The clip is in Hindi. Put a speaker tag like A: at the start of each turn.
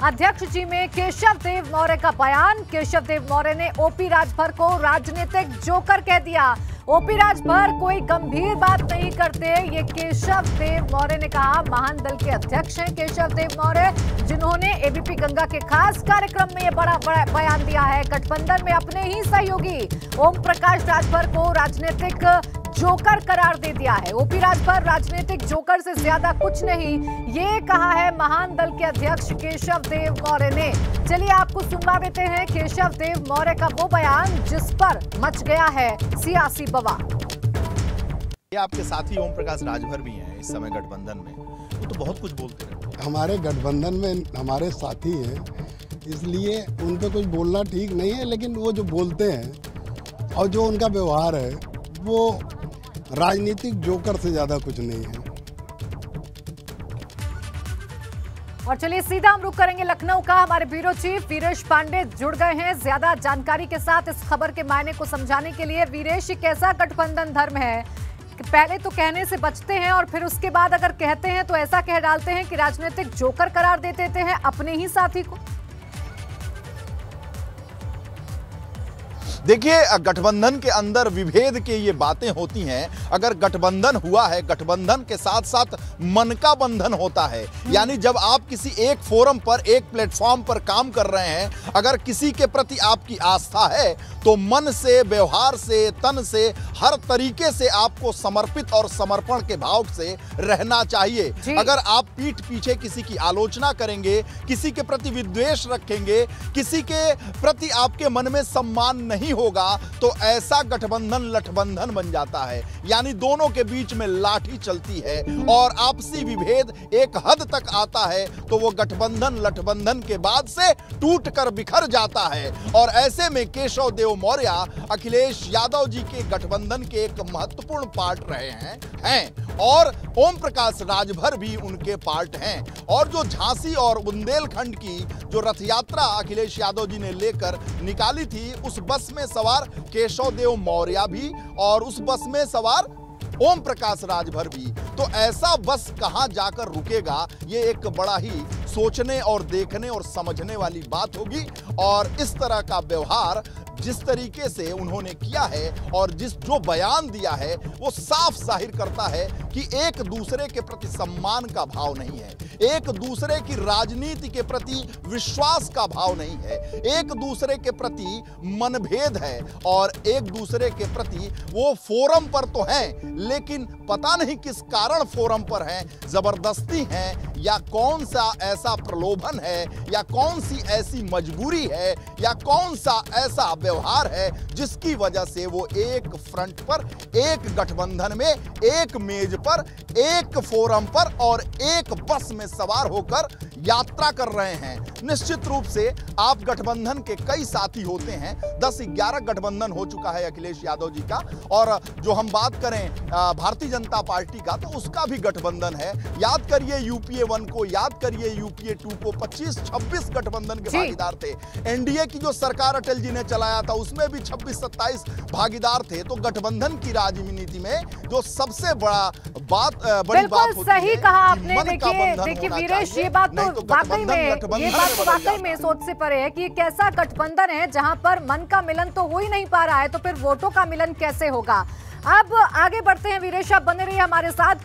A: अध्यक्ष जी में केशव देव मौर्य का बयान। केशव देव मौर्य ने ओपी राजभर को राजनीतिक जोकर कह दिया। ओपी राजभर कोई गंभीर बात नहीं करते, ये केशव देव मौर्य ने कहा। महान दल के अध्यक्ष हैं केशव देव मौर्य, जिन्होंने एबीपी गंगा के खास कार्यक्रम में ये बड़ा बयान दिया है। गठबंधन में अपने ही सहयोगी ओम प्रकाश राजभर को राजनीतिक जोकर करार दे दिया है। ओपी राजभर राजनीतिक जोकर से ज्यादा कुछ नहीं, ये कहा है महान दल के अध्यक्ष केशव देव मौर्य ने। चलिए आपको सुनवा देते हैं केशव देव मौर्य का वो बयान जिस पर मच गया है सियासी बवाल।
B: ये आपके साथी ओम प्रकाश राजभर भी हैं इस समय गठबंधन में, वो तो बहुत कुछ बोलते हैं।
C: हमारे गठबंधन में हमारे साथी हैं, इसलिए उन पे कुछ बोलना ठीक नहीं है, लेकिन वो जो बोलते हैं और जो उनका व्यवहार है वो राजनीतिक जोकर से ज्यादा कुछ नहीं है।
A: और चलिए सीधा हम रुख करेंगे लखनऊ का। हमारे ब्यूरो चीफ वीरेश पांडे जुड़ गए हैं ज्यादा जानकारी के साथ इस खबर के मायने को समझाने के लिए। वीरेश, कैसा गठबंधन धर्म है? पहले तो कहने से बचते हैं और फिर उसके बाद अगर कहते हैं तो ऐसा कह डालते हैं कि राजनीतिक जोकर करार दे देते हैं अपने ही साथी को।
B: देखिए, गठबंधन के अंदर विभेद के ये बातें होती हैं। अगर गठबंधन हुआ है, गठबंधन के साथ साथ मन का बंधन होता है। यानी जब आप किसी एक फोरम पर, एक प्लेटफॉर्म पर काम कर रहे हैं, अगर किसी के प्रति आपकी आस्था है तो मन से, व्यवहार से, तन से, हर तरीके से आपको समर्पित और समर्पण के भाव से रहना चाहिए। अगर आप पीठ पीछे किसी की आलोचना करेंगे, किसी के प्रति विद्वेष रखेंगे, किसी के प्रति आपके मन में सम्मान नहीं होगा, तो ऐसा गठबंधन लठबंधन बन जाता है। यानी दोनों के बीच में लाठी चलती है और आपसी विभेद एक हद तक आता है तो वो गठबंधन लठबंधन के बाद से टूट कर बिखर जाता है। और ऐसे में केशव देव मौर्य अखिलेश यादव जी के गठबंधन के एक महत्वपूर्ण पार्ट रहे हैं और ओम प्रकाश राजभर भी उनके पार्ट हैं। और जो झांसी और बुंदेलखंड की जो रथ यात्रा अखिलेश यादव जी ने लेकर निकाली थी, उस बस में सवार केशव देव मौर्य भी और उस बस में सवार ओम प्रकाश राजभर भी। तो ऐसा बस कहां जाकर रुकेगा, ये एक बड़ा ही सोचने और देखने और समझने वाली बात होगी। और इस तरह का व्यवहार जिस तरीके से उन्होंने किया है और जो बयान दिया है, वो साफ जाहिर करता है कि एक दूसरे के प्रति सम्मान का भाव नहीं है, एक दूसरे की राजनीति के प्रति विश्वास का भाव नहीं है, एक दूसरे के प्रति मनभेद है और एक दूसरे के प्रति वो फोरम पर तो हैं, लेकिन पता नहीं किस कारण फोरम पर हैं, जबरदस्ती हैं या कौन सा ऐसा प्रलोभन है या कौन सी ऐसी मजबूरी है या कौन सा ऐसा व्यवहार है जिसकी वजह से वो एक फ्रंट पर, एक गठबंधन में, एक मेज पर, एक फोरम पर और एक बस में सवार होकर यात्रा कर रहे हैं। निश्चित रूप से आप गठबंधन के कई साथी होते हैं, 10-11 गठबंधन हो चुका है अखिलेश यादव जी का। और जो हम बात करें भारतीय जनता पार्टी का, तो उसका भी गठबंधन है। याद करिए यूपीए 1 को, याद करिए यूपीए 2 को, 25-26 गठबंधन के भागीदार थे। एनडीए की जो सरकार अटल जी ने चलाया था, उसमें भी 26-27 भागीदार थे। तो गठबंधन की राजनीति में जो सबसे बड़ी बात होती
A: सही
B: है,
A: कहा आपने। देखिए वीरेश, ये बात तो वाकई में सोच से परे है कि एक ऐसा गठबंधन है जहां पर मन का मिलन तो हो ही नहीं पा रहा है, तो फिर वोटों का मिलन कैसे होगा। अब आगे बढ़ते हैं वीरेश, आप बने रहिए हमारे साथ।